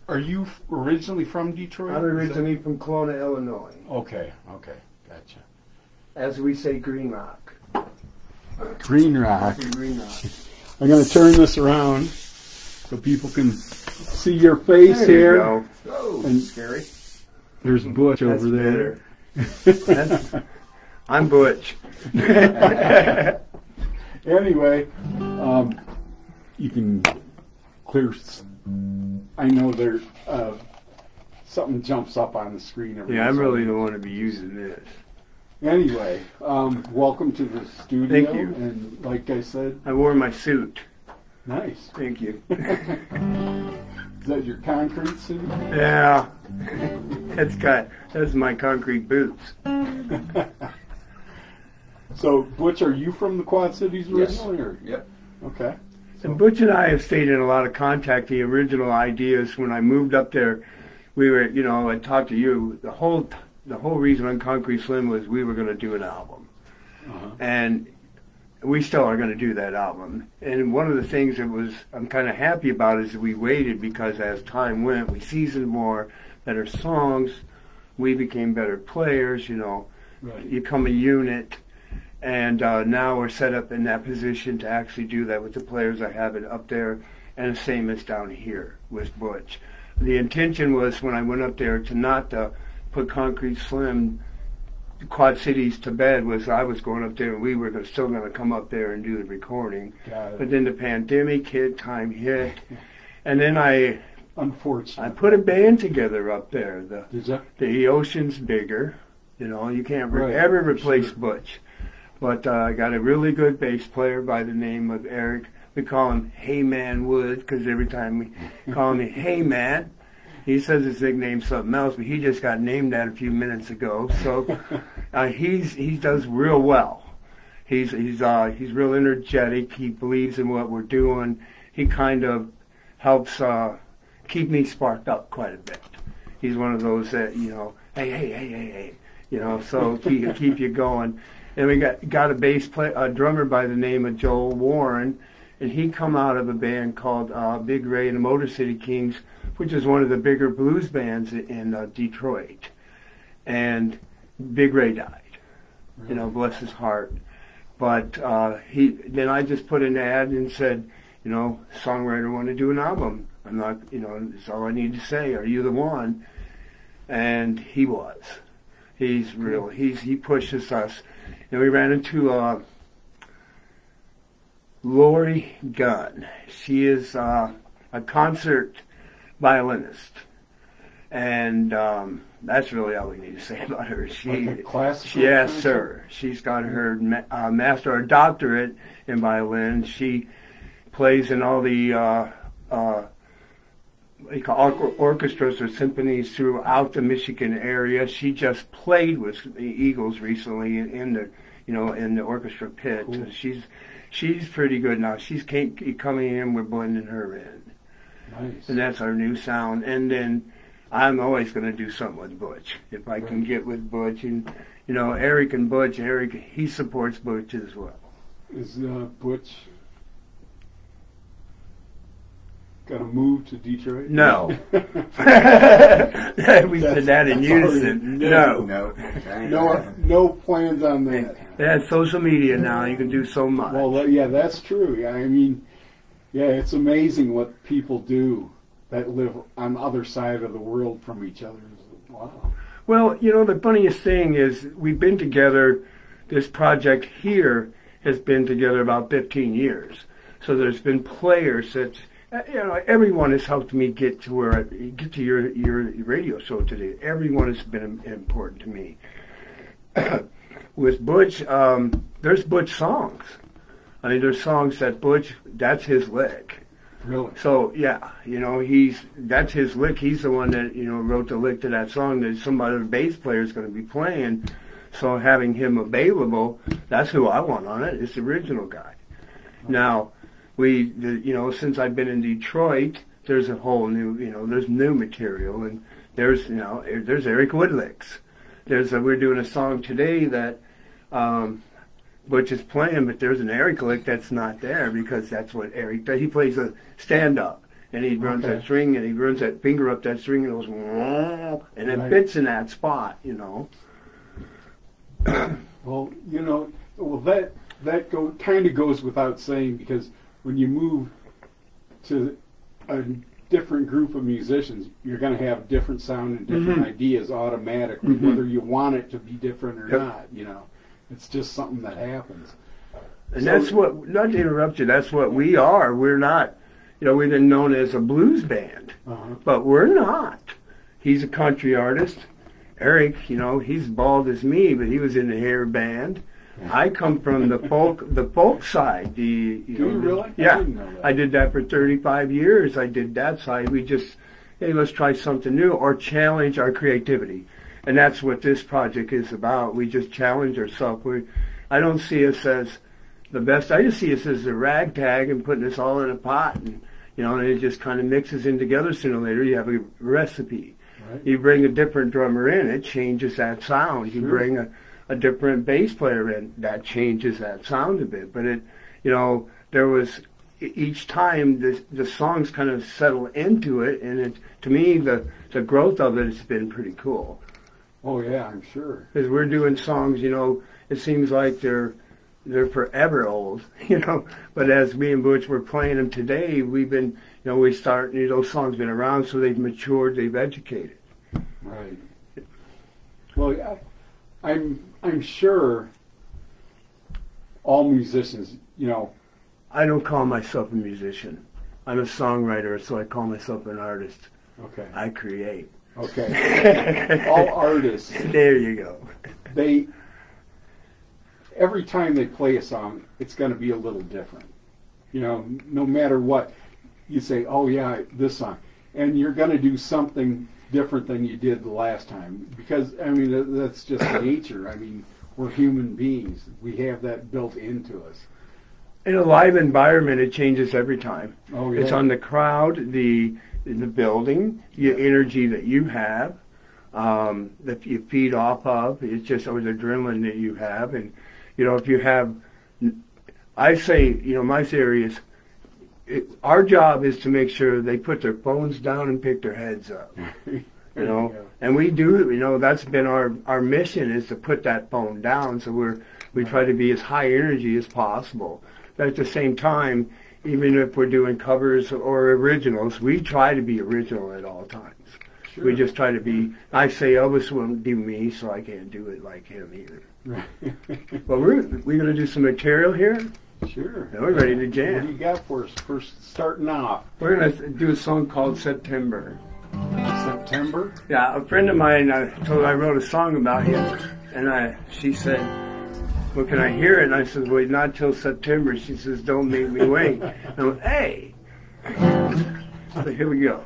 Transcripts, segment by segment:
Are you originally from Detroit? I'm originally from Kelowna, Illinois. Okay, gotcha. As we say, Green Rock. Green Rock. Green Rock. I'm going to turn this around so people can see your face here. There you go. Oh, and scary. There's Butch over there. I'm Butch. Anyway, you can clear. I know there something jumps up on the screen. Yeah, I really don't want to be using this. Anyway, welcome to the studio. Thank you. And like I said, I wore my suit. Nice. Thank you. Is that your concrete suit? Yeah. That's my concrete boots. So, Butch, are you from the Quad Cities originally? Yes. Or? Yep. Okay. And Butch and I have stayed in a lot of contact. The original ideas when I moved up there, we were, I talked to you. The whole reason on Concreteslim was we were going to do an album, and we still are going to do that album. And one of the things that I'm kind of happy about is that we waited because as time went, we seasoned more better songs. We became better players. Right. You become a unit. And now we're set up in that position to actually do that with the players I have it up there, and the same as down here with Butch. The intention was when I went up there to not put Concreteslim, Quad Cities to bed, was I was going up there and we were still going to come up there and do the recording. But then the pandemic hit, time hit, and then I put a band together up there. The Ocean's Bigger, you can't ever replace Butch. But I got a really good bass player by the name of Eric. We call him Hey Man Wood because every time we call him Hey Man, he says his nickname's something else, but he just got named that a few minutes ago. So he does real well. He's real energetic. He believes in what we're doing. He kind of helps keep me sparked up quite a bit. He's one of those that hey, so keep you going. And we got a drummer by the name of Joel Warren, and he come out of a band called Big Ray and the Motor City Kings, which is one of the bigger blues bands in Detroit. And Big Ray died, Really? Bless his heart. But then I just put an ad and said, songwriter want to do an album. I'm not, that's all I need to say. Are you the one? And he was. He's real. He pushes us. And we ran into Lori Gunn. She is a concert violinist. And that's really all we need to say about her. Yes, sir. She's got her master or doctorate in violin. She plays in all the orchestras or symphonies throughout the Michigan area. She just played with the Eagles recently in the orchestra pit. Cool. She's pretty good now. She's coming in. We're blending her in. Nice. And that's our new sound. And then I'm always going to do something with Butch if I can get with Butch. And Eric and Butch. Eric, he supports Butch as well. Is Butch gonna move to Detroit? No. We said that in unison. No plans on that. That's social media now. You can do so much. Well, yeah, that's true. I mean, yeah, it's amazing what people do that live on the other side of the world from each other. Wow. Well, the funniest thing is we've been together. This project here has been together about 15 years. So there's been players that. Everyone has helped me get to your radio show today. Everyone has been important to me. With Butch, there's Butch songs. I mean, there's songs that Butch, that's his lick. Really? So yeah, that's his lick. He's the one that wrote the lick to that song that some other bass player is going to be playing. So having him available, that's who I want on it. It's the original guy. Now. Since I've been in Detroit, there's a whole new, there's new material, and there's Eric Woodlicks. We're doing a song today that Butch is playing, but there's an Eric lick that's not there because that's what Eric does. He plays a stand-up, and he runs that string, and he runs that finger up that string, and it goes, whoa, and it fits in that spot, you know. Well, you know, that kind of goes without saying, because when you move to a different group of musicians, you're going to have different sound and different ideas automatically, whether you want it to be different or not, you know. It's just something that happens. And so, that's what, not to interrupt you, that's what we are. We're not, you know, we've been known as a blues band, but we're not. He's a country artist. Eric, you know, he's bald as me, but he was in the hair band. I come from the folk side. Do you really? Yeah, I did that for 35 years. I did that side. We just, hey, let's try something new or challenge our creativity. And that's what this project is about. We just challenge ourselves. I don't see us as the best. I just see us as a ragtag and putting us all in a pot, and you know, and it just kind of mixes in together. Sooner or later, you have a recipe. Right. You bring a different drummer in, it changes that sound. You bring a different bass player in, that changes that sound a bit. But it, you know, there was each time the songs kind of settle into it, and it, to me, the growth of it has been pretty cool. Oh yeah, I'm sure. Because we're doing songs, you know, it seems like they're forever old, you know. But as me and Butch were playing them today, we've been, you know, those songs been around, so they've matured, they've educated. Right. Well, I'm sure all musicians, you know. I don't call myself a musician. I'm a songwriter, so I call myself an artist. Okay. I create. Okay. All artists. There you go. Every time they play a song, it's going to be a little different. You know, no matter what, you say, oh yeah, this song. And you're going to do something different than you did the last time. Because, I mean, that's just nature. I mean, we're human beings. We have that built into us. In a live environment, it changes every time. Oh, yeah. It's on the crowd, in the building, the energy that you have, that you feed off of. It's just always adrenaline that you have. And, you know, if you have, I say, you know, my theory is, our job is to make sure they put their phones down and pick their heads up. You know, and we do, you know, that's been our mission, is to put that phone down. So we try to be as high energy as possible. But at the same time, even if we're doing covers or originals, we try to be original at all times. Sure. We just try to be, I say Elvis won't do me, so I can't do it like him either. But we're going to do some material here. Sure. Now we're ready to jam. What do you got for us first, starting off? We're going to do a song called September. September? Yeah, a friend of mine told I wrote a song about him, and she said, well, can I hear it? And I said, well, not till September. She says, don't make me wait. And I went, hey. So here we go.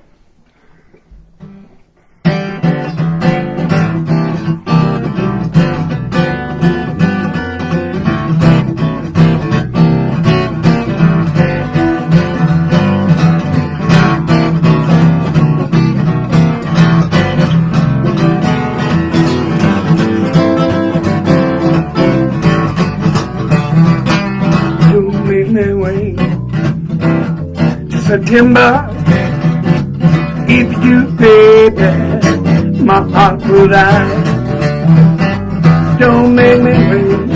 September, if you baby, my heart will die. Don't make me wait.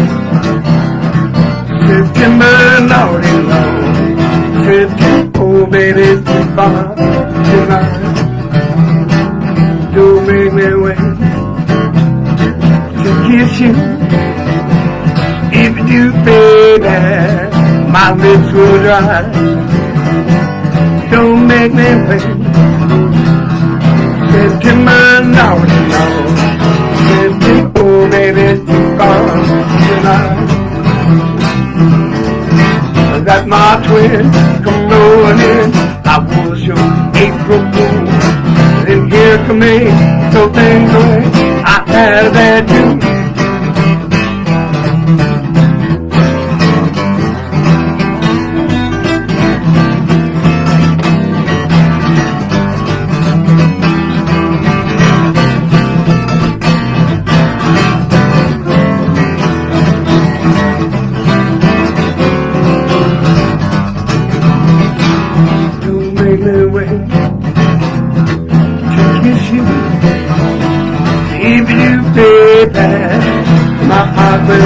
September, naughty long. September, oh baby, it's too far tonight. Don't make me wait to kiss you. If you baby, my lips will dry. Don't make me wait. September, no. September, oh baby, it's too far tonight. I got my twin come rolling in. I was your April fool. And here come me, so things away. I had a bad tune. Don't make me wait.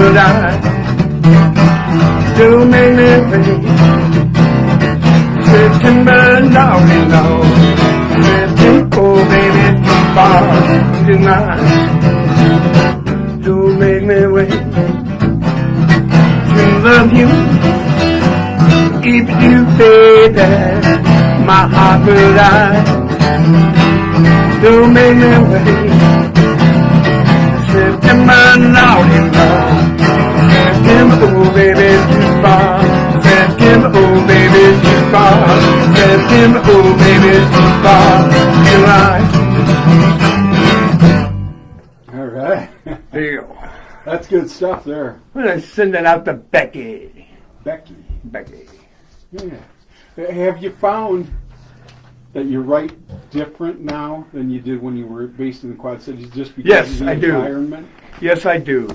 could I do make me wait? September, Lordy, Lord. September, oh baby, far tonight. Do make me wait to love you. If you baby, my heart will die. Do make me wait. September, Lordy, Lord. September, oh baby, too far. September, oh baby, too far. September, oh baby, too far. July. All right. Deal. That's good stuff there. I'm gonna send that out to Becky. Becky. Becky. Yeah. Have you found that you write different now than you did when you were based in the Quad Cities, just because Yes, of the I do. environment? Yes, I do.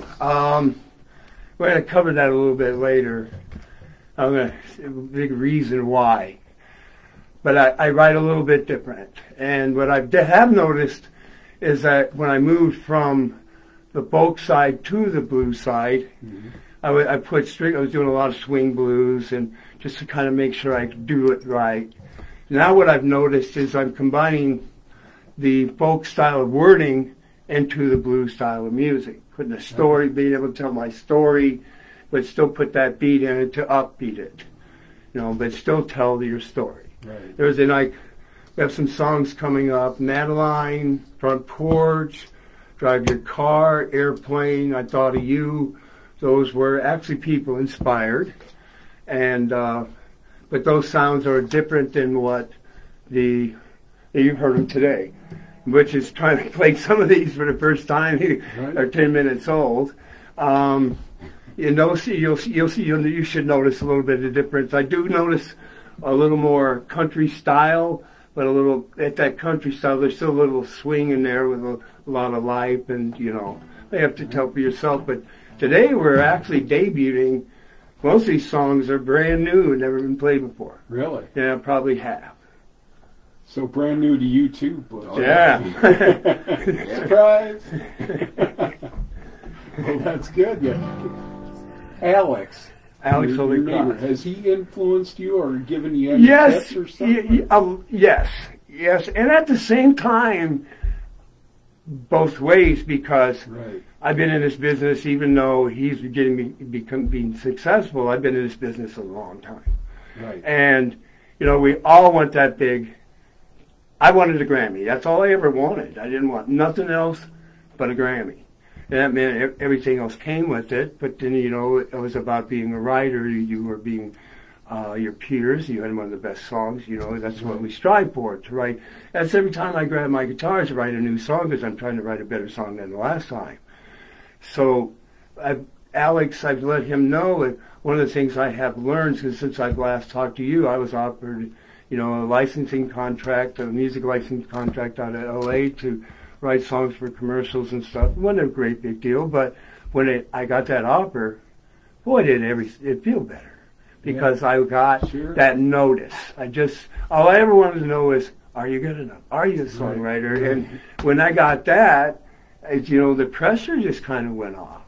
We're going to cover that a little bit later. I'm going to big reason why. But I write a little bit different. And what I have noticed is that when I moved from the folk side to the blues side, Mm-hmm. I was doing a lot of swing blues, and just to kind of make sure I could do it right. Now what I've noticed is I'm combining the folk style of wording into the blues style of music, putting a story, being able to tell my story, but still put that beat in it to upbeat it, but still tell your story. Right. We have some songs coming up: Madeline, Front Porch, Drive Your Car, Airplane, I Thought of You. Those were actually people inspired, and but those sounds are different than what you've heard them today, which is trying to play some of these for the first time. Right. They're 10 minutes old. You should notice a little bit of difference. I do notice a little more country style, but at that country style, there's still a little swing in there with a lot of life, and you have to tell for yourself. But today we're actually debuting. Most of these songs are brand new and never been played before. Really? Yeah, probably have. So brand new to you too, Butch. Yeah. Surprise! Well, that's good. Yeah. Alex Holy your neighbor, Cross. has he influenced you or given you any tips or something? Yes, and at the same time, both ways, because Right. I've been in this business, even though he's being successful, I've been in this business a long time. Right. And, we all want that big. I wanted a Grammy. That's all I ever wanted. I didn't want nothing else but a Grammy. And that meant everything else came with it. But then, it was about being a writer. You were being your peers. You had one of the best songs. That's what we strive for, to write. That's every time I grab my guitar to write a new song, because I'm trying to write a better song than the last time. So, Alex, I've let him know that one of the things I have learned since I've last talked to you, I was offered, a licensing contract, a music licensing contract out of L.A. to write songs for commercials and stuff. It wasn't a great big deal, but when I got that offer, boy, did it feel better, because I got that notice. All I ever wanted to know is, are you good enough? Are you a songwriter? Right. And when I got that, the pressure just kind of went off.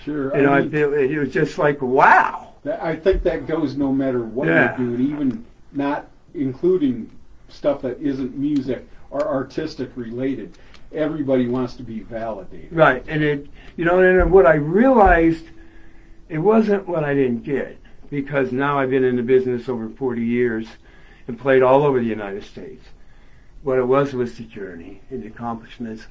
Sure. I feel it was just like, wow. I think that goes no matter what you're doing, even not including stuff that isn't music or artistic related. Everybody wants to be validated. Right. And and what I realized, it wasn't what I didn't get, because now I've been in the business over 40 years and played all over the United States. What it was the journey and the accomplishments.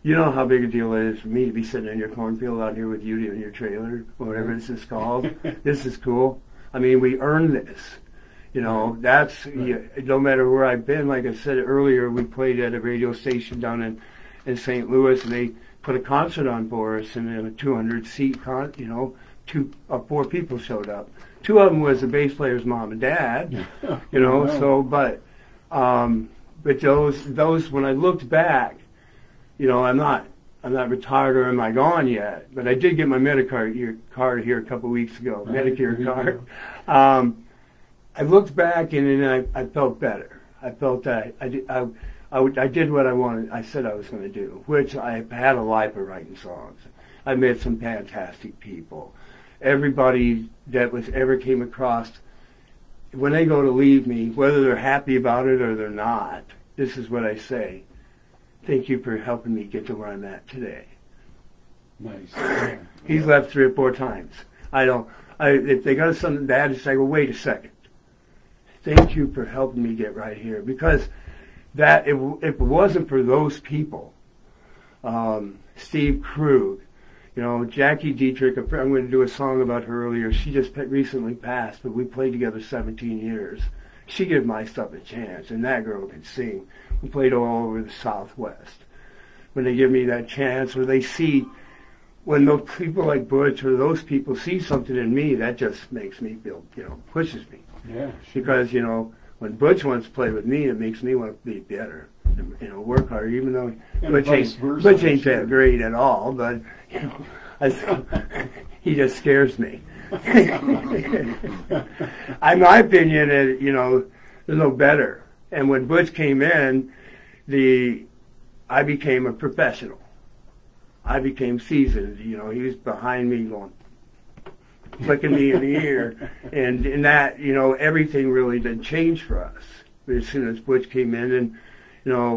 You know how big a deal it is for me to be sitting in your cornfield out here with you in your trailer, or whatever this is called. This is cool. I mean, we earned this. That's, no matter where I've been. Like I said earlier, we played at a radio station down in St. Louis, and they put a concert on for us, and in a 200-seat four people showed up. Two of them was the bass player's mom and dad, but those, when I looked back, I'm not retired or am I gone yet, but I did get my Medicare card here a couple of weeks ago, Medicare card. I looked back and then I felt better. I felt that I did what I wanted. I said I was going to do, which I had a life of writing songs. I met some fantastic people. Everybody that was ever came across, when they go to leave me, whether they're happy about it or they're not, this is what I say. Thank you for helping me get to where I'm at today. Nice. Yeah. He's left 3 or 4 times. If they got something bad, it's like, well, wait a second. Thank you for helping me get right here. Because if it wasn't for those people, Steve Krug, Jackie Dietrich, I'm going to do a song about her earlier. She just recently passed, but we played together 17 years. She gave my stuff a chance, and that girl could sing. We played all over the Southwest. When they give me that chance, or they see, when those people like Butch or those people see something in me, that just makes me feel, pushes me. Yeah. Sure. Because, when Butch wants to play with me, it makes me want to be better, work harder, even though Butch ain't that great at all, but, he just scares me. In my opinion, there's no better. And when Butch came in, I became a professional. I became seasoned. He was behind me going, flicking me in the ear. And in that, everything really did change for us. As soon as Butch came in, and,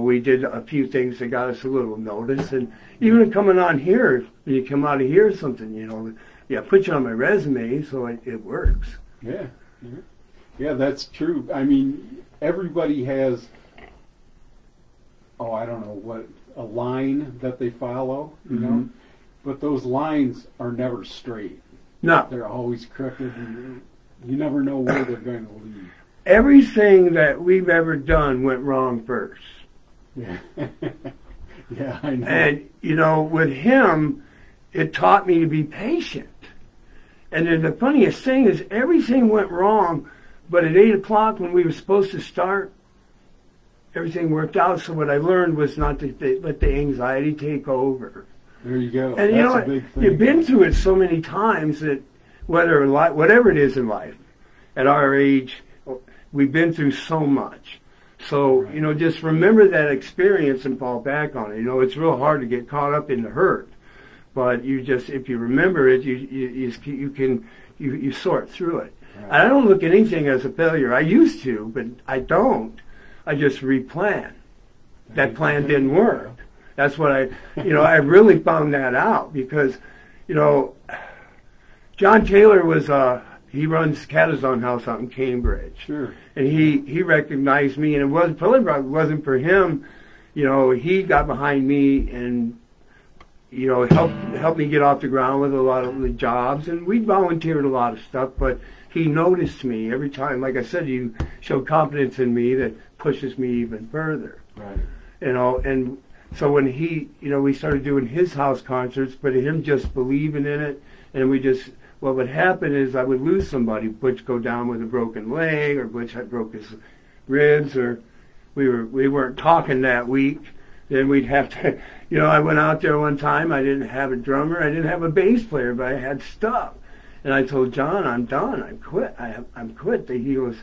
we did a few things that got us a little notice. And even coming on here, when you come out of here, something, put you on my resume so it works. Yeah. Yeah, that's true. I mean, everybody has, I don't know what, a line that they follow, but those lines are never straight. No. They're always crooked, and you never know where they're going to lead. Everything that we've ever done went wrong first. Yeah. Yeah, I know. And, with him, it taught me to be patient. And then the funniest thing is everything went wrong, but at 8 o'clock when we were supposed to start, everything worked out. So what I learned was not to let the anxiety take over. There you go. And that's a big thing. You've been through it so many times that whatever it is in life, at our age, we've been through so much. So, Right. Just remember that experience and fall back on it. It's real hard to get caught up in the hurt. But if you remember it, you sort through it. Right. And I don't look at anything as a failure. I used to, but I don't. I just replan. That plan didn't work. That's what I really found that out because, John Taylor he runs Catazon House out in Cambridge. Sure. And he recognized me, and it wasn't for him. He got behind me and, helped me get off the ground with a lot of the jobs, and we volunteered a lot of stuff, but he noticed me every time. Like I said, you show confidence in me that pushes me even further. Right. And so when we started doing his house concerts, but him just believing in it, and what would happen is I would lose somebody. Butch go down with a broken leg, or Butch had broke his ribs, or we weren't talking that week. Then we'd have to, I went out there one time. I didn't have a drummer, I didn't have a bass player, but I had stuff. And I told John, I'm done. I quit. I'm quit. He goes,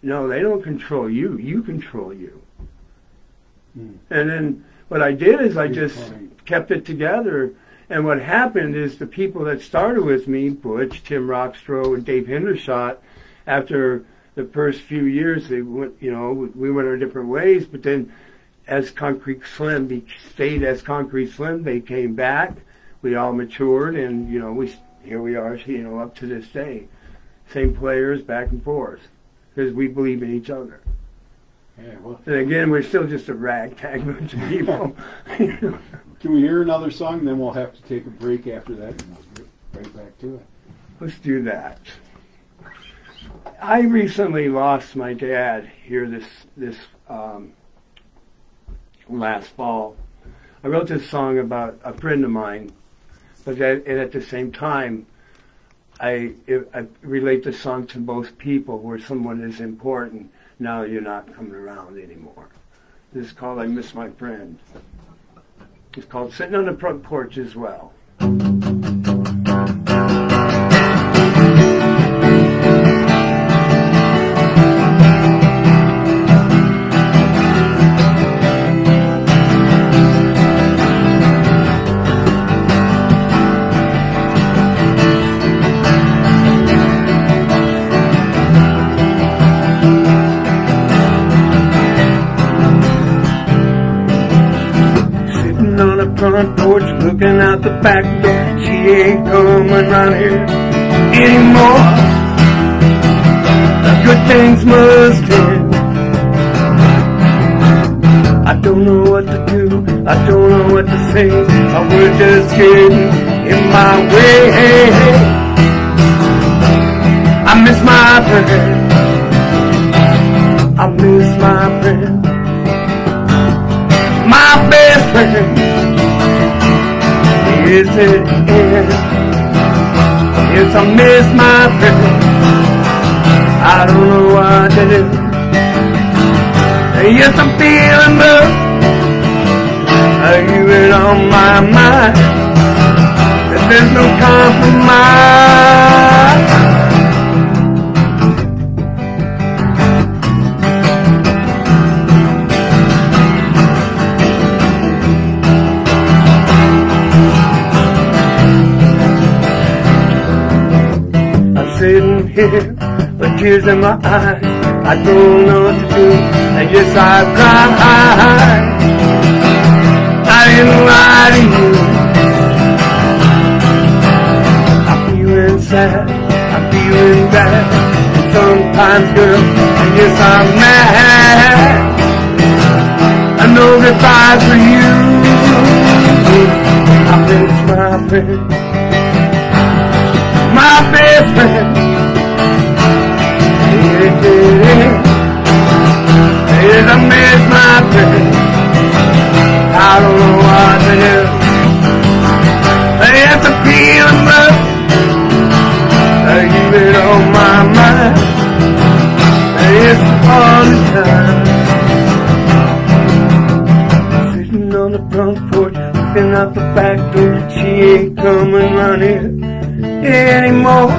no, they don't control you. You control you. And then what I did is I just kept it together. And what happened is the people that started with me, Butch, Tim Rockstro, and Dave Hendershot, after the first few years, they went, we went our different ways. But then as Concrete Slim stayed as Concrete Slim, they came back. We all matured, and, here we are, up to this day. Same players, back and forth, because we believe in each other. Yeah, well, And again, we're still just a ragtag bunch of people. can we hear another song? Then we'll have to take a break after that, and we'll get right back to it. Let's do that. I recently lost my dad here this last fall. I wrote this song about a friend of mine, but at the same time, I relate the song to both people where someone is important. Now you're not coming around anymore. This is called I Miss My Friend. It's called Sitting on the Front Porch as well. the front porch, looking out the back door. She ain't coming round here anymore. The good things must end. I don't know what to do, I don't know what to say. My words just getting in my way. I miss my friend, I miss my friend, my best friend. Is it end? Yes, I miss my friend. I don't know what to do. Yes, I'm feeling blue. You've been on my mind. There's no compromise. I'm sitting here with tears in my eyes. I don't know what to do, and yes, I cried. I didn't lie to you. I'm feeling sad, I'm feeling bad, and sometimes, girl, and yes, I'm mad. I know goodbye for you. I miss my friend, my best friend. Yes, I miss my friend. I don't know what to do. Yes, I'm feeling rough. You've been on my mind. Yes, all the time. Sitting on the front porch, looking out the back door. She ain't coming round here anymore.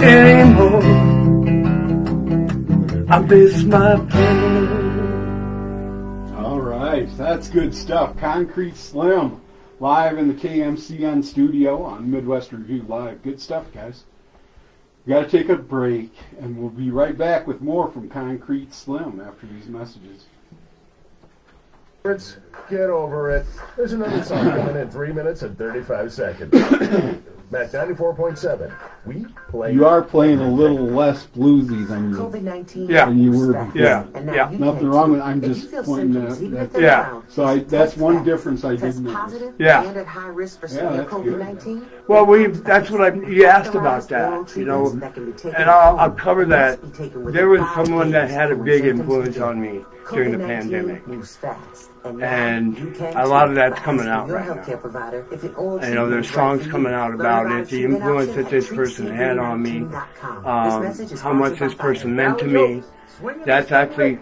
Anymore. I miss my friend. All right, that's good stuff. Concrete Slim, live in the KMCN studio on Midwest Review Live. Good stuff, guys. We got to take a break, and we'll be right back with more from Concrete Slim after these messages. Get over it. There's another song coming in 3 minutes and 35 seconds. Mac 94.7. We play. You are playing a little less bluesy than you, than you were before. Yeah. Nothing wrong with it. I'm just pointing that. Yeah. So that's one difference I did notice. Yeah. That's good. Well, that's what you asked about that, you know, and I'll cover that. There was someone that had a big influence on me during the pandemic, and a lot of that's coming out right now. You know, there's songs coming out about it, the influence that this person had on me, how much this person meant to me. That's actually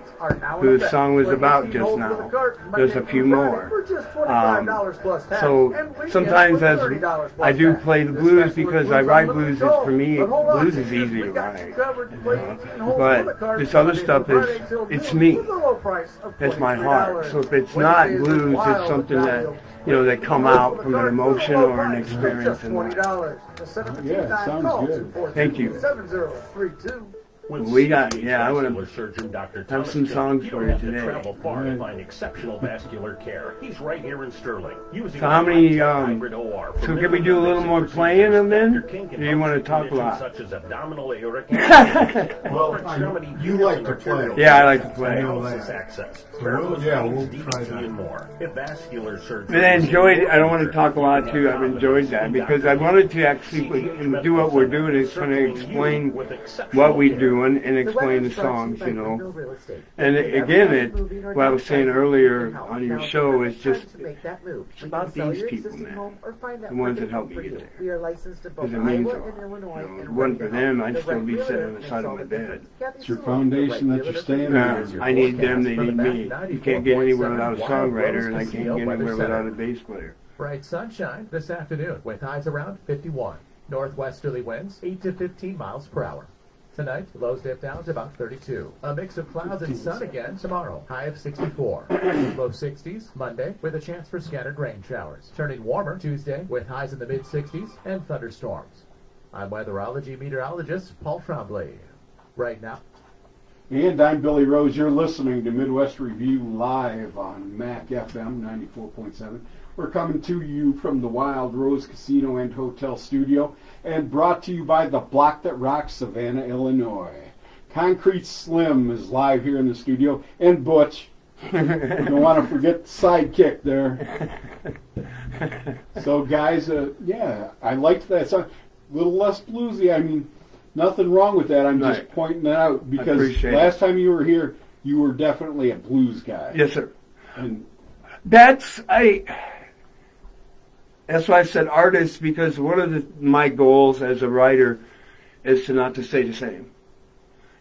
who the song was about just now. There's a few more. So sometimes as I do play the blues because I write blues, for me, blues is easy to write. But this other stuff it's me. It's my heart. So if it's not blues, it's something that, you know, that come out from an emotion or an experience in life. Yeah, sounds good. Thank you. We got, I want to have some songs for you today. Exceptional vascular care. He's right here in Sterling. So how many, so can we do a little more playing of them? Or do you want to talk a lot? Such as abdominal aortic. Well, you like to play. Yeah, I like to play. We'll try that. Vascular surgery. And I enjoyed it. I don't want to talk a lot too. I've enjoyed that because I wanted to actually do what we're doing is kind of explain what we do and explain the songs, you know. And again, what I was saying earlier on your show is just, it's about these people, man. The ones that helped me get there. Because it means a lot. You know, if it wasn't for them, I'd still be sitting on the side of my bed. It's your foundation that you're standing on. I need them, they need me. You can't get anywhere without a songwriter, and I can't get anywhere without a bass player. Bright sunshine this afternoon with highs around 51. Northwesterly winds 8 to 15 miles per hour. Tonight, lows dip down to about 32. A mix of clouds and sun again tomorrow. High of 64. Low 60s Monday with a chance for scattered rain showers. Turning warmer Tuesday with highs in the mid-60s and thunderstorms. I'm weatherology meteorologist Paul Trombley. Right now. And I'm Billy Rose. You're listening to Midwest Review live on MAC FM 94.7. We're coming to you from the Wild Rose Casino and Hotel Studio and brought to you by the Block That Rocks, Savannah, Illinois. Concreteslim is live here in the studio, and Butch. You don't want to forget the sidekick there. So, guys, yeah, I liked that song. A little less bluesy. I mean, nothing wrong with that. I'm just pointing that out because last time you were here, you were definitely a blues guy. Yes, sir. And that's why I said artist, because one of my goals as a writer is to not to stay the same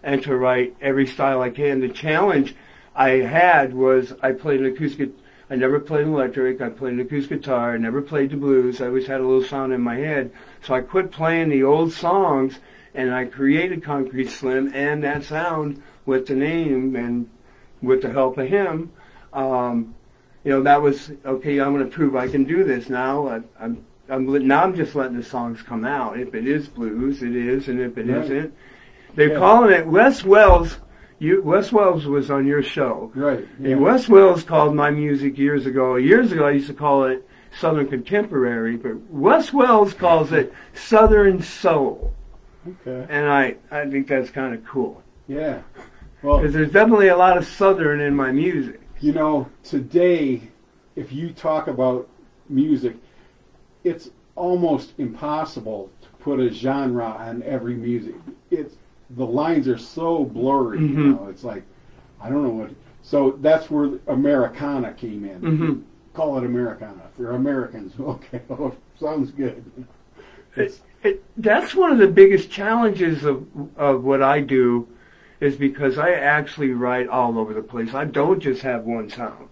and to write every style I can. The challenge I had was I played an acoustic. I never played electric. I played an acoustic guitar. I never played the blues. I always had a little sound in my head. So I quit playing the old songs, and I created Concreteslim and that sound with the name and with the help of him. That was okay. I'm going to prove I can do this now. I'm just letting the songs come out. If it is blues, it is, and if it isn't, they're calling it Wes Wells. Wes Wells was on your show. Right. Yeah. And Wes Wells called my music years ago. Years ago, I used to call it Southern Contemporary, but Wes Wells calls it Southern Soul. Okay. And I think that's kind of cool. Yeah. Well, because there's definitely a lot of Southern in my music. You know, today, if you talk about music, it's almost impossible to put a genre on every music. The lines are so blurry, you know, it's like, I don't know what. So that's where Americana came in. Mm-hmm. Call it Americana. If you're Americans, okay, sounds good. That's one of the biggest challenges of what I do, is because I actually write all over the place. I don't just have one sound.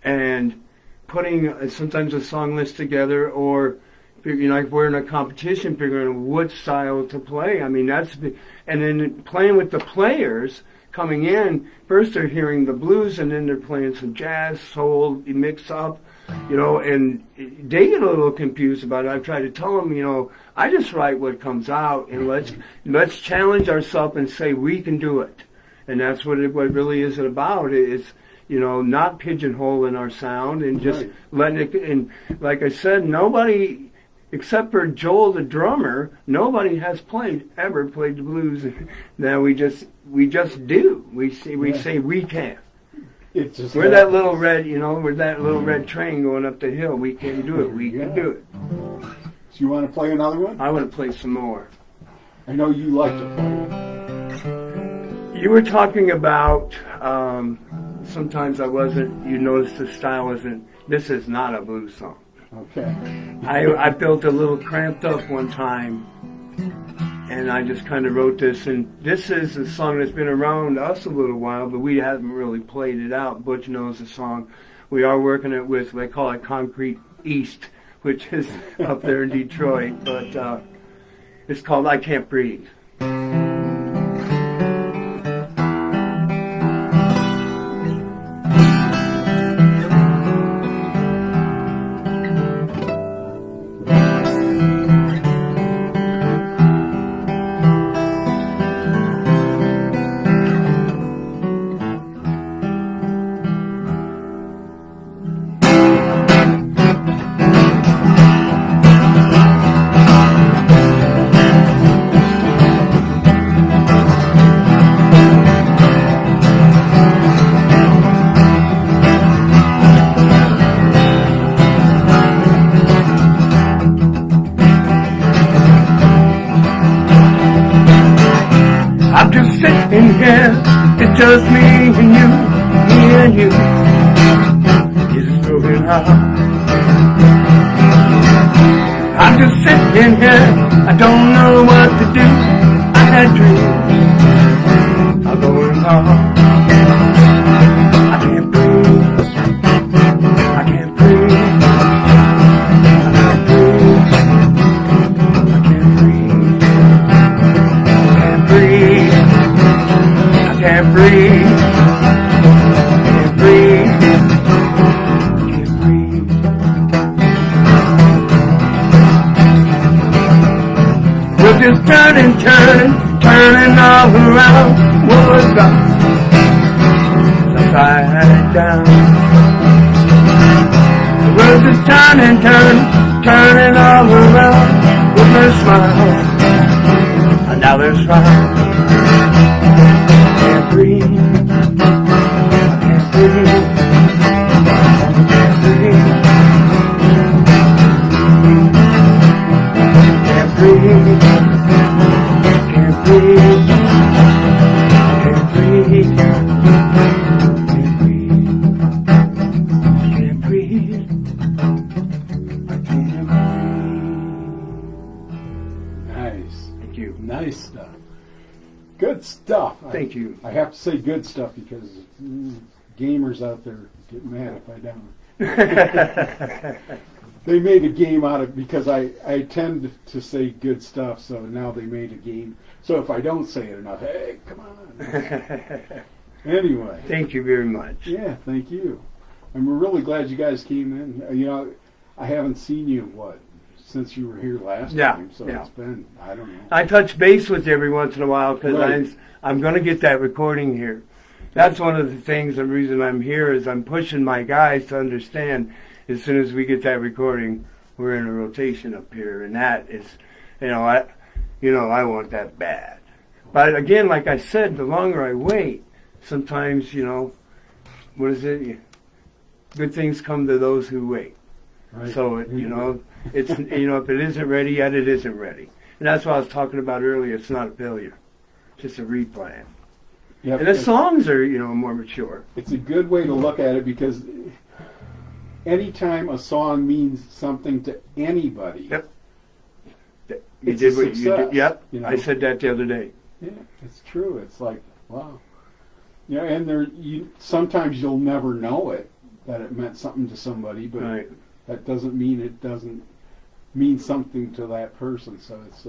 And putting sometimes a song list together, or like we're in a competition figuring out what style to play. I mean, and then playing with the players coming in, first they're hearing the blues and then they're playing some jazz, soul, mix up, and they get a little confused about it. I've tried to tell them, I just write what comes out, and let's challenge ourselves and say we can do it. And that's what it really is about. It's, not pigeonholing our sound and just letting it, and like I said, nobody, except for Joel the drummer, nobody has ever played the blues. Now we just do. We say we can. It's just we're that little red, we're that little red train going up the hill. We can do it. We can do it. So you want to play another one? I want to play some more. I know you like to play. You were talking about sometimes I wasn't. You noticed the style isn't. This is not a blues song. Okay. I built a little Cramped Up one time, and I just kind of wrote this, and this is a song that's been around us a little while, but we haven't really played it out. Butch knows the song. We are working it with, they call it Concrete East, which is up there in Detroit, but it's called I Can't Breathe. It's just me and you. It's broken heart. I'm just sitting here, I don't know what to do. I had dreams of going home. I can't breathe. I can't breathe. I can't breathe. I can't breathe. I can't breathe. Can't breathe, can't breathe, can't breathe. We're just turning all around. was upside down. The world is turning, turning all around with her smile. And now there's fire. Can't breathe. Can't breathe. Can't breathe. Can't breathe. Can't breathe. Can't breathe. Can't breathe. I can't breathe. Nice. Thank you. Nice stuff. Good stuff. Thank you. I have to say good stuff because gamers out there get mad if I don't. They made a game out of because I tend to say good stuff, so now they made a game. So if I don't say it enough, hey, come on. Anyway. Thank you very much. Yeah, thank you. I'm really glad you guys came in. You know, I haven't seen you, since you were here last time, so it's been, I don't know. I touch base with you every once in a while because I'm going to get that recording here. That's one of the things, the reason I'm here is I'm pushing my guys to understand as soon as we get that recording, we're in a rotation up here, and that is, I want that bad. But again, like I said, the longer I wait, sometimes, what is it? Good things come to those who wait. Right. So, it's, if it isn't ready yet, it isn't ready. And that's what I was talking about earlier. It's not a failure. It's just a replan. Yep. And the songs are, more mature. It's a good way to look at it because anytime a song means something to anybody, you did what you did. Yep, I said that the other day. Yeah, it's true. It's like, wow. And sometimes you'll never know it, that it meant something to somebody, but that doesn't mean it doesn't mean something to that person. So it's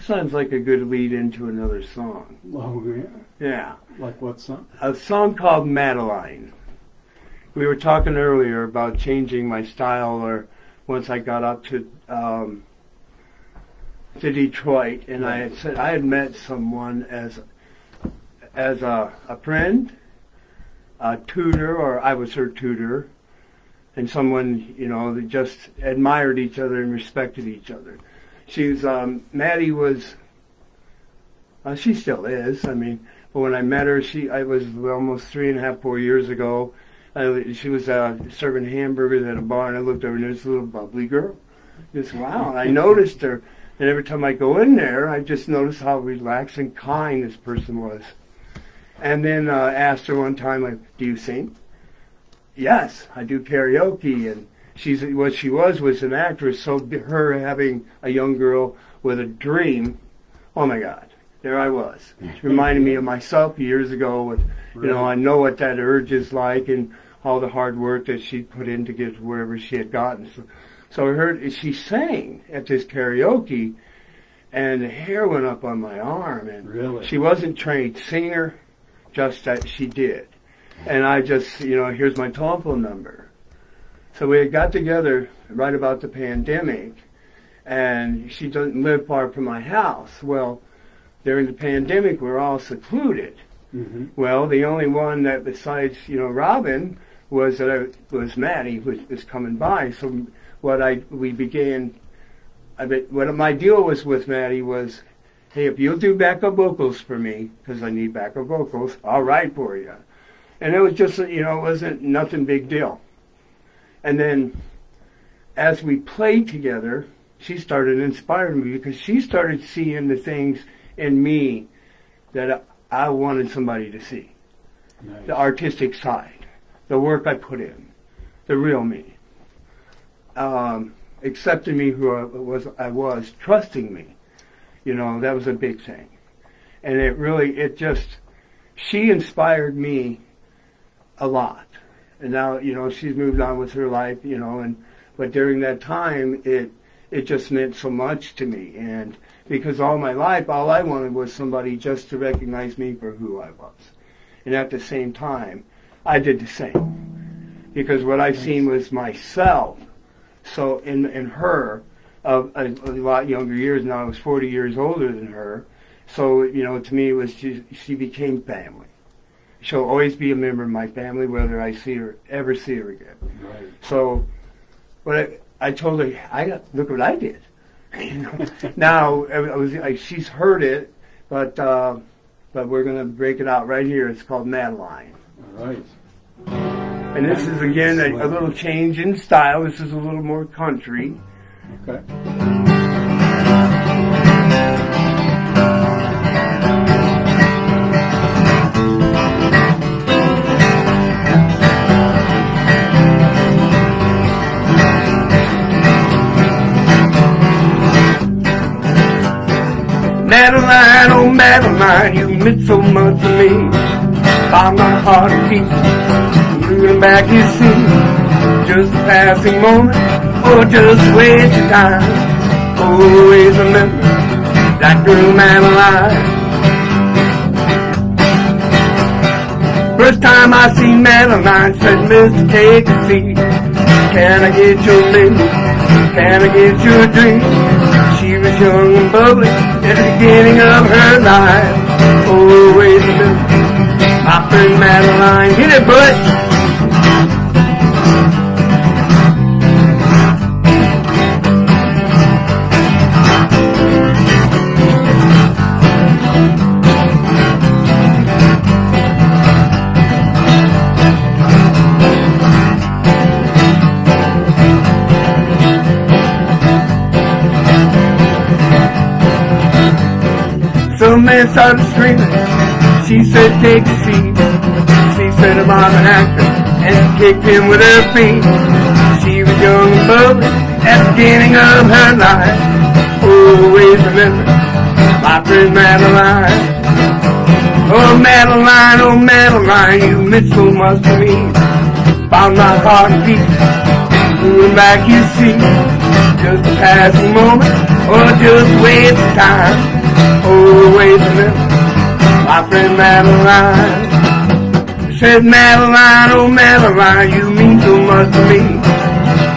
sounds like a good lead into another song. Oh, yeah? Yeah. Like what song? A song called Madeline. We were talking earlier about changing my style, or once I got up to Detroit, and I had said I had met someone as a friend, a tutor, or I was her tutor, and someone, that just admired each other and respected each other. Maddie was, she still is, but when I met her, I was almost 3.5, 4 years ago. She was serving hamburgers at a bar, and I looked over, and there's this little bubbly girl. Just, wow, and I noticed her, and every time I go in there, I just noticed how relaxed and kind this person was. And then asked her one time, do you sing? Yes, I do karaoke, and what she was an actress, so her having a young girl with a dream, oh my God, there I was. She reminded me of myself years ago with, I know what that urge is like and all the hard work that she put in to get wherever she had gotten. So I heard she sang at this karaoke, and the hair went up on my arm, and really? She wasn't trained singer, just that she did. And I just, here's my telephone number. So we had got together right about the pandemic, and she doesn't live far from my house. Well, during the pandemic, we were all secluded. Mm-hmm. Well, the only one that besides, Robin, was Maddie, who was coming by. So what my deal was with Maddie was, hey, if you'll do backup vocals for me, because I need backup vocals, I'll write for you. And it was just, it wasn't nothing big deal. And then as we played together, she started inspiring me because she started seeing the things in me that I wanted somebody to see. Nice. The artistic side, the work I put in, the real me. Accepting me who I was, trusting me. That was a big thing. And she inspired me a lot. And now, she's moved on with her life, but during that time, it just meant so much to me. And because all my life, all I wanted was somebody just to recognize me for who I was. And at the same time, I did the same. Because what I seen was myself. So in her, of a lot younger years, now I was 40 years older than her, So, you know, to me, it was she became family. She'll always be a member of my family, whether I ever see her again. Right. So, but I told her, look what I did. You know? Now, she's heard it, but we're going to break it out right here. It's called Madeline. All right. And this is, again, a little change in style. This is a little more country. Okay. Madeline, oh Madeline, you meant so much to me. Found my heart at peace, looking back you see, just a passing moment, or just a waste of time. Always remember that girl Madeline. First time I seen Madeline, said, Mister, take a seat. Can I get your name? Can I get your drink? She was young and bubbly at the beginning of her life. Always remember my friend Madeline. Hit it, bud. Some man started screaming. She said, take a seat. She said, I'm an actor, and kicked him with her feet. She was young and bubbly at the beginning of her life. Always remember my friend Madeline. Oh Madeline, you meant so much to me. Found my heart in peace. Moving back, you see, just a passing moment, or just a waste of time. Always remember my friend Madeline. Said Madeline, oh Madeline, you mean so much to me.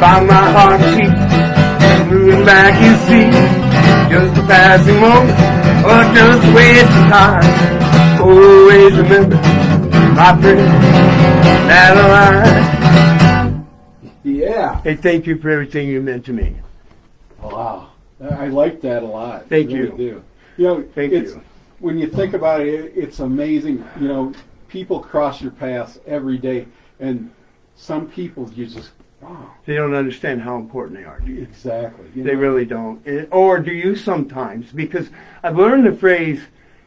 Found my heart in peace. Moving back, you see, just a passing moment, or just a waste of time. Always remember my friend Madeline. Yeah. Hey, thank you for everything you meant to me. Wow. I like that a lot. Thank I really you. do. You know, Thank you. When you think about it, it's amazing. You know, people cross your paths every day, and some people you just, wow. They don't understand how important they are to you. Exactly. They really don't. Or do you sometimes? Because I've learned the phrase,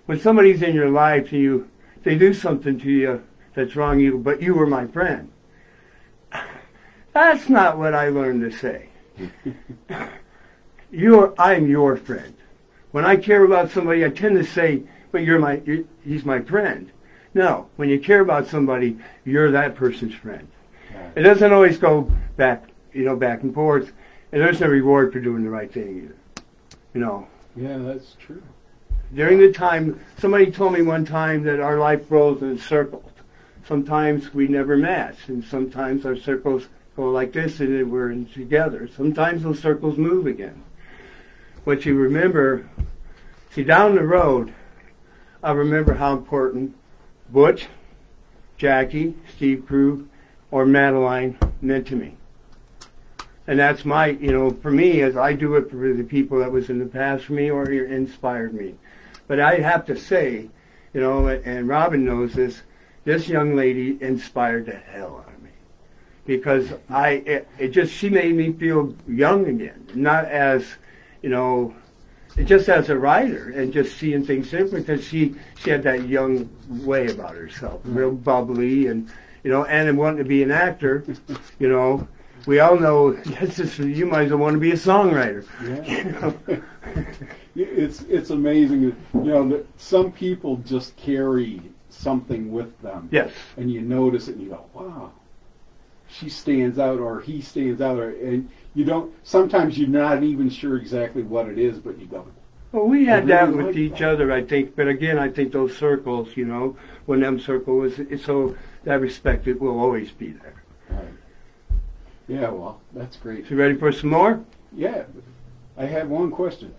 when somebody's in your life, they do something to you that's wrong, but you were my friend. That's not what I learned to say. I'm your friend. When I care about somebody, I tend to say, but he's my friend. No, when you care about somebody, you're that person's friend. Right. It doesn't always go back and forth, and there's no reward for doing the right thing either. You know. Yeah, that's true. During the time, somebody told me one time that our life rolls in circles. Sometimes we never match, and sometimes our circles go like this, and then we're in together. Sometimes those circles move again. What you remember, see, down the road, I remember how important Butch, Jackie, Steve Crew, or Madeline meant to me. And that's my, for me, as I do it for the people that was in the past for me or inspired me. But I have to say, and Robin knows this young lady inspired the hell out of me. Because she made me feel young again. Not as, just as a writer and just seeing things different, because she had that young way about herself, real bubbly and wanting to be an actor, we all know you might as well want to be a songwriter. Yeah. It's amazing, that some people just carry something with them. Yes. And you notice it and you go, wow, she stands out or he stands out, and sometimes you're not even sure exactly what it is, but you go. Well, we had that with each other, I think. But again, I think those circles, when them circles, so that respect, it will always be there. Right. Yeah, well, that's great. You ready for some more? Yeah. I have one question.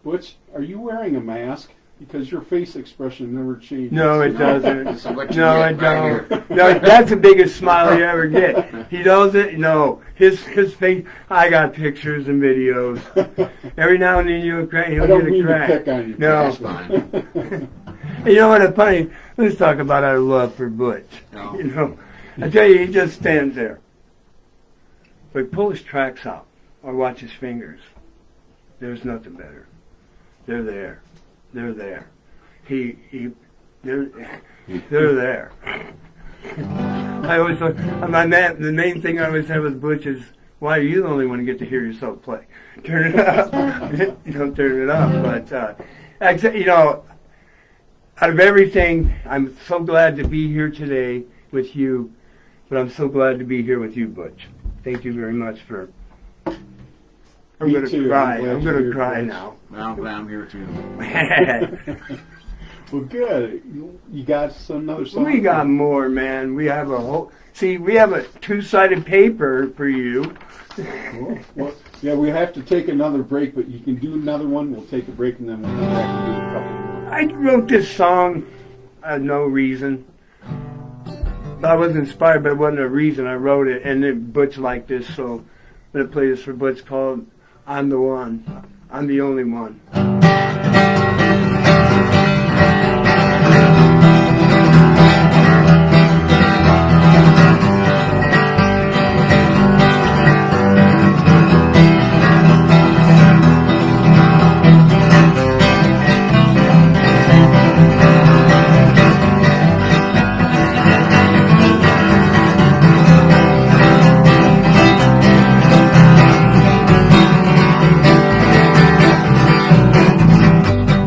Butch, are you wearing a mask? Because your face expression never changes. No, it doesn't. This is what you No, I get right don't. No, that's the biggest smile you ever get. He doesn't. No, his face. I got pictures and videos. Every now and then he'll I get don't a mean crack. to pick on you. No. That's fine. You know what? It's funny. Let's talk about our love for Butch. No. You know, I tell you, he just stands there. But he pull his tracks out or watch his fingers. There's nothing better. They're there. They're there. They're there. I always thought, the main thing I always have with Butch is, why are you the only one to get to hear yourself play? Turn it up. You don't turn it up. But, you know, out of everything, I'm so glad to be here today with you, but I'm so glad to be here with you, Butch. Thank you very much for... I'm going to cry. I'm going to cry now. Well, I'm glad I'm here too. Well, good. You got another song? We got more, man. We have a whole... See, we have a two-sided paper for you. Cool. Well, yeah, we have to take another break, but you can do another one. We'll take a break, and then we'll come back and do a couple more. I wrote this song no reason. I was inspired, but it wasn't a reason I wrote it. And then Butch liked this, so I'm going to play this for Butch called I'm the One. I'm the Only One.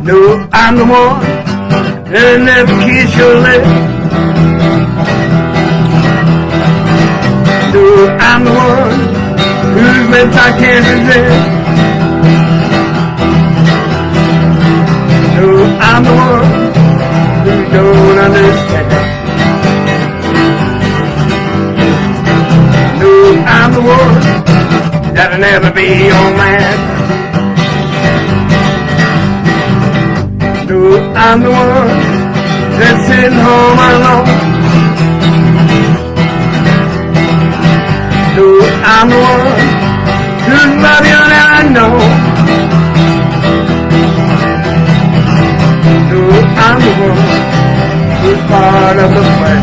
No, I'm the one that'll never kiss your lips. No, I'm the one whose lips I can't resist. No, I'm the one who don't understand. No, I'm the one that'll never be your man. No, I'm the one that's sitting home alone. No, I'm the one who's loving and I know. No, I'm the one who's part of the plan.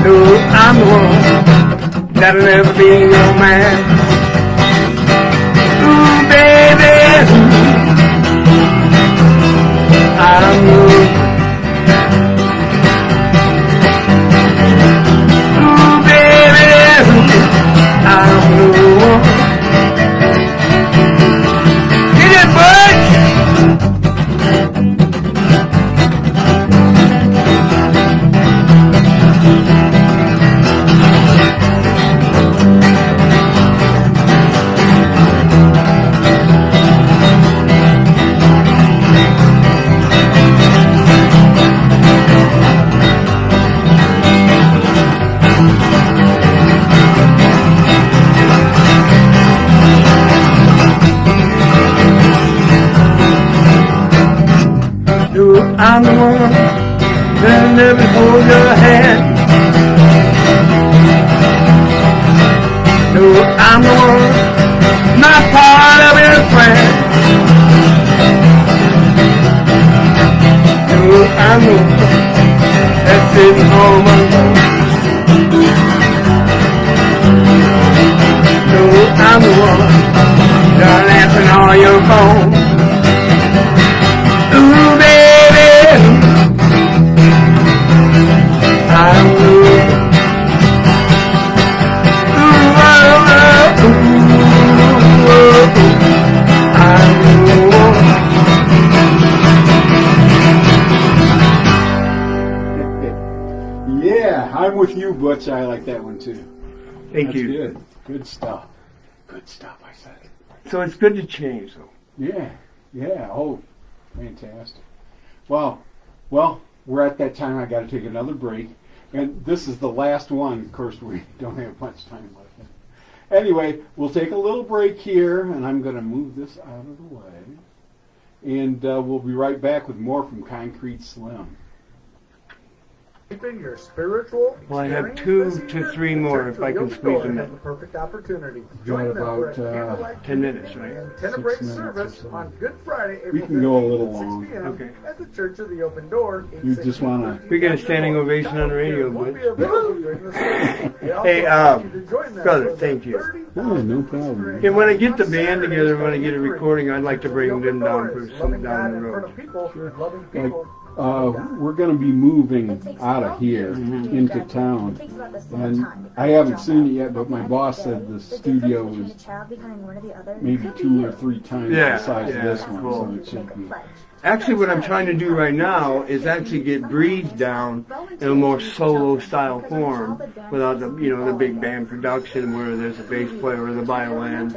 No, I'm the one that'll never be your man. I'm the ooh, baby, I'm the one. Get it, Butch! I'm the one that'll never hold your hand. No, I'm the one, not part of your plan. No, I'm the one that's sitting home alone. No, I'm the one that's answering all your phones. Ooh, baby, I'm the one. Ooh, oh, oh, ooh, oh, oh, I'm the one. Yeah, I'm with you, Butch. I like that one too. Thank you. Good. Good stuff. Good stuff, I said. So it's good to change, though. Yeah. Yeah. Oh, fantastic. Well, we're at that time. I got to take another break, and this is the last one. Of course, we don't have much time left. Anyway, we'll take a little break here, and I'm going to move this out of the way. And we'll be right back with more from Concreteslim. Keeping your spiritual Well, I have 2 to 3 more if I can squeeze them The in. perfect opportunity. Got Join them about, for a candlelight 10 minutes, right? and 10 6 break minutes service or so. on Good Friday, We April can go a 15th little at 6 long. p.m. Okay. at the Church of the Open Door. You just wanna- We get a standing ovation on the radio, Will Butch. be available during the service. We also Hey, invite you to join them brother, for the thank you. 30,000 Oh, no problem. And when I get the band together, when I get a recording, I'd like to bring them down for some Loving down God the in front road. of people, loving people. We're going to be moving out of here into town. And I haven't seen it yet, but my boss said the studio is maybe 2 or 3 times Yeah, the size of yeah, this one, cool. so it should be. Actually, what I'm trying to do right now is actually get breeds down in a more solo style form, without the the big band production where there's a bass player or the violin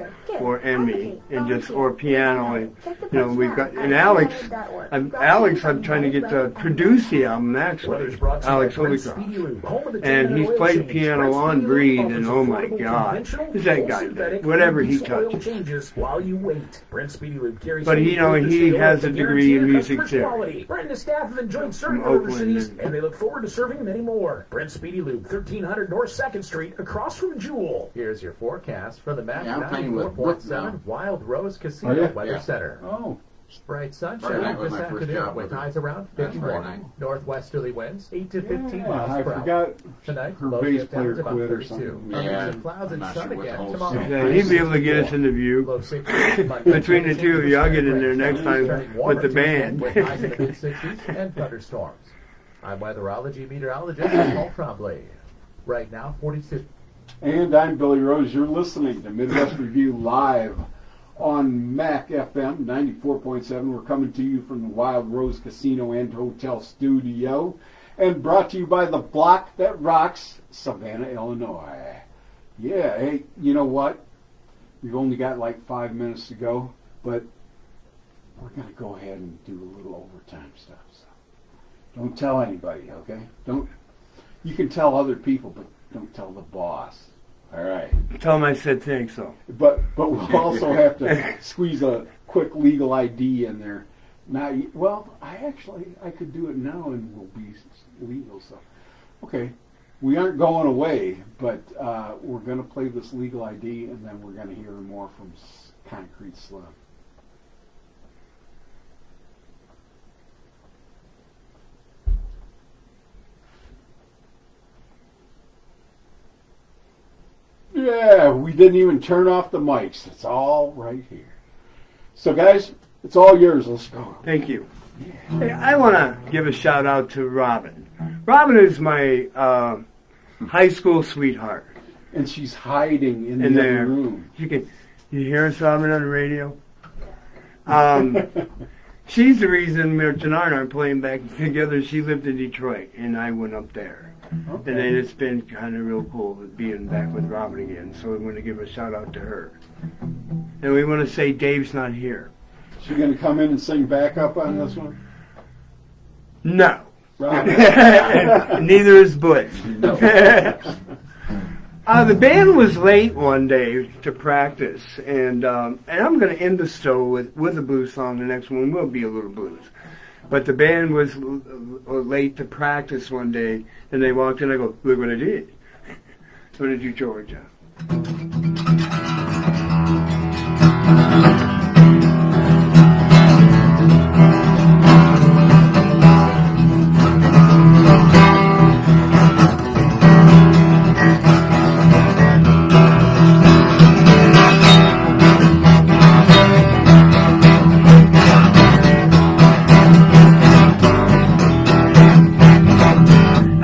and me and just or piano and we've got and Alex. I'm trying to get to produce the album actually. Alex Holycroft, and he's played piano on Breed, and oh my God, is that guy whatever he touches. But he has a degree in music too. Brent and his staff have enjoyed serving From Oakland overseas, and- and they look forward to serving many more. Brent Speedy Lube, 1300 North 2nd Street, across from Jewel. Here's your forecast for the MAC Yeah, I'm playing with 94.7 Wild Rose Casino Oh, yeah? Weather Yeah. Center. Oh, Bright Friday sunshine night was this my first afternoon job with with her. highs around That's 51. Friday night. Northwesterly winds 8 to 15 yeah, miles I per hour. forgot Tonight, her low bass dip down player to about quit or 32. something. A mix Yeah, of clouds I'm and not sun sure what the again whole tomorrow. story Yeah, he'd be able to get us in the view. Low 60s, Monday, Between the two of you, I'll get in there next time turning with warmer the Tuesday band. With highs in the mid-60s and thunderstorms. I'm weatherology meteorologist Paul Trombley. Right now, 42. And I'm Billy Rose. You're listening to Midwest Review live on MAC FM 94.7. We're coming to you from the Wild Rose Casino and Hotel Studio, and brought to you by the Block That Rocks, Savannah, Illinois. Yeah, hey, you know what? We've only got like 5 minutes to go, but we're going to go ahead and do a little overtime stuff. So don't tell anybody, okay? You can tell other people, but don't tell the boss. All right. Tell him I said thanks, though. But we'll also have to squeeze a quick legal ID in there. Now, I could do it now and we'll be legal. So, okay, we aren't going away, but we're going to play this legal ID, and then we're going to hear more from Concreteslim. Yeah, we didn't even turn off the mics. It's all right here. So, guys, it's all yours. Let's go. Thank you. Hey, I want to give a shout out to Robin. Robin is my high school sweetheart. And she's hiding in In the there. other room. You hear us, Robin, on the radio? She's the reason Mitch and I aren't playing back together. She lived in Detroit, and I went up there. Okay. And then it's been kind of real cool being back with Robin again. So we want to give a shout out to her. And we want to say Dave's not here. She going to come in and sing backup on this one? No. Right. Neither is Butch. The band was late one day to practice, and I'm going to end the show with a blues song. The next one will be a little blues. But the band was late to practice one day, and they walked in. I go, look what I did. What did you, Georgia?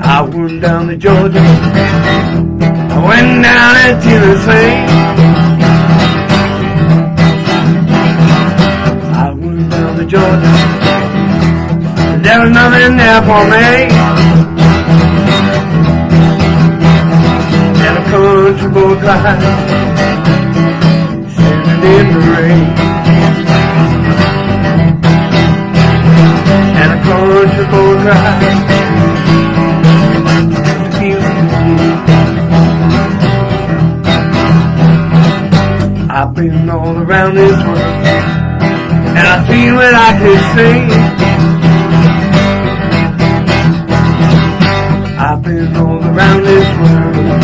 I went down to Georgia, I went down to Tennessee, I went down to Georgia, there was nothing there for me, and a country boy cried, standing in the rain, and a country boy cried. I've been all around this world, and I've seen what I could see. I've been all around this world,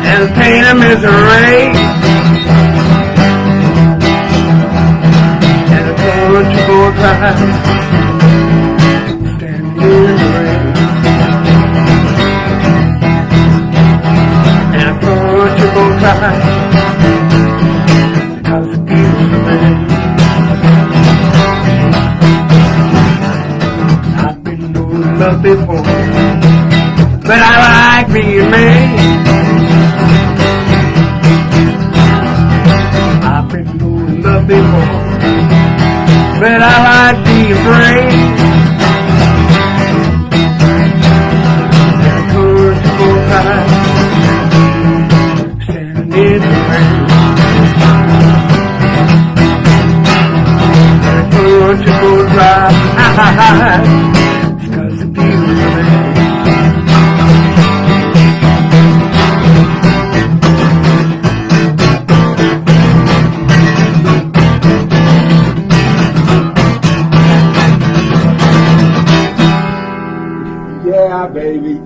and the pain and misery, and the comfortable cry, standing in the rain, and a comfortable cry, because the beautiful man. I've been known love before, but I like being me. I've been known love before, but I like being free. And a comfortable cry, standing in the rain. And a comfortable cry, because the beautiful man. Yeah, baby.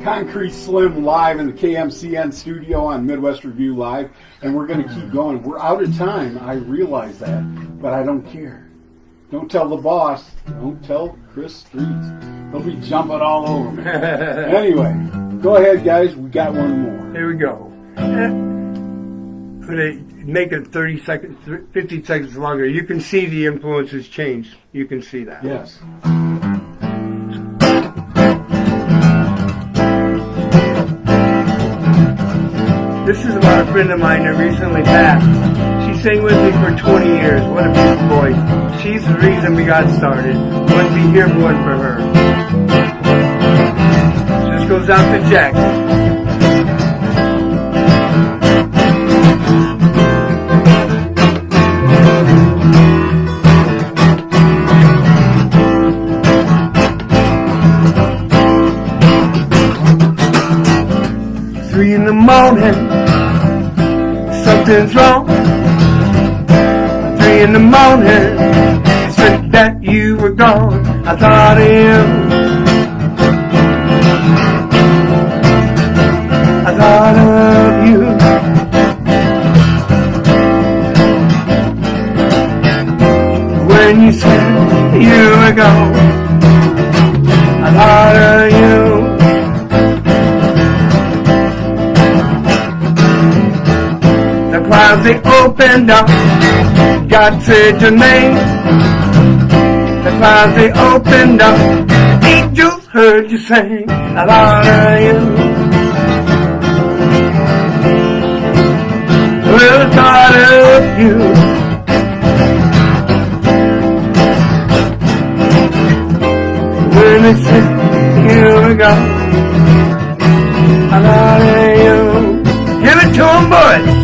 Concrete Slim live in the KMCN studio on Midwest Revue Live, and we're going to keep going. We're out of time. I realize that, but I don't care. Don't tell the boss. Don't tell Chris Streets. He'll be jumping all over me. Anyway, go ahead, guys. We got one more. Here we go. Could I make it 30 seconds, 50 seconds longer? You can see the influences change. You can see that. Yes. This is about a friend of mine that recently passed. She sang with me for 20 years. What a beautiful voice. She's the reason we got started. Wouldn't be here if it wasn't for her. This goes out to Jack. 3 in the morning, something's wrong. 3 in the morning, said that you were gone. I thought of you. I thought of you. When you said you were gone, I thought of you. The clouds, they opened up, God said your name. The clouds, they opened up, angels heard you sing. I thought of you. Well, I thought of you. When they said you were gone, I thought of you. Give it to 'em, boys.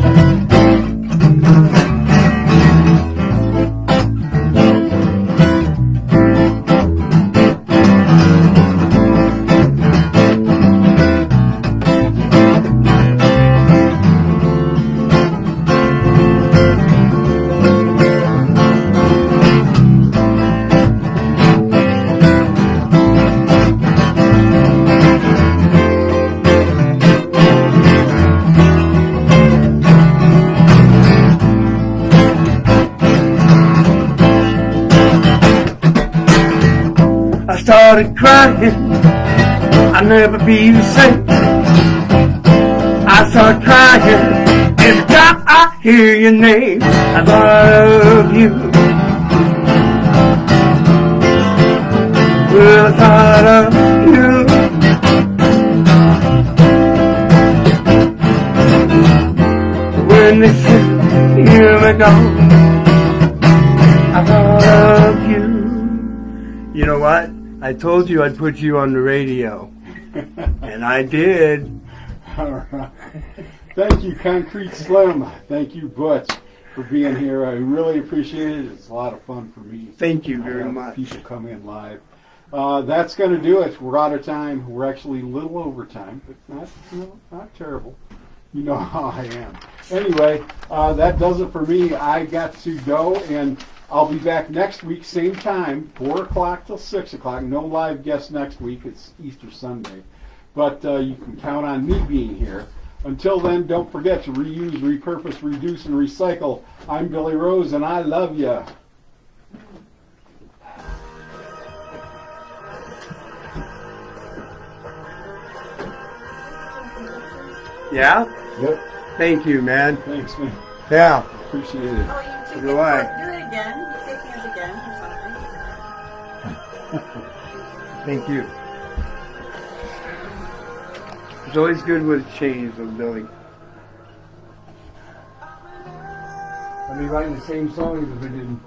Started crying, I'll never be the same. I start crying every time I hear your name. I thought of you. Well, I thought of you. When they said you were gone, I thought of you. You know what? I told you I'd put you on the radio, and I did. All right. Thank you, Concrete Slim. Thank you, Butch, for being here. I really appreciate it. It's a lot of fun for me. Thank you very much. People come in live. That's going to do it. We're out of time. We're actually a little over time, but not terrible. You know how I am. Anyway, that does it for me. I got to go, and I'll be back next week, same time, 4 o'clock till 6 o'clock. No live guests next week. It's Easter Sunday. But you can count on me being here. Until then, don't forget to reuse, repurpose, reduce, and recycle. I'm Billy Rose, and I love you. Yeah? Yep. Thank you, man. Thanks, man. Yeah. Appreciate it. Oh, you take Do I? Do it again. Take hands again or something. Thank you. It's always good with change, though, Billy. I'd be writing the same song if we didn't.